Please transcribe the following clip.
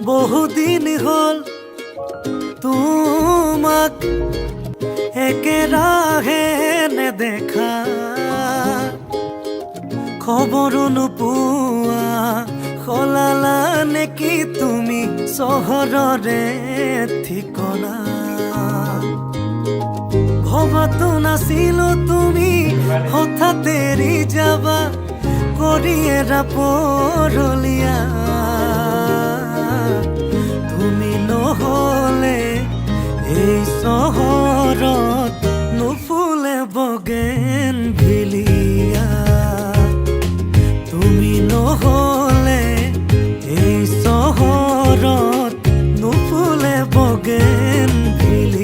বহুদিন হল তোমাক একেৰাহে নেদেখা, খবৰো নোপোৱা সলালা নেকি তুমি চহৰৰে ঠিকনা। ভবাতো নাছিলো তুমি হঠাৎ এৰি যাবা কৰি এৰা পৰলীয়া। তুমি নহলে এই চহৰত নুফুলে বগেনভিলিয়া। তুমি নহলে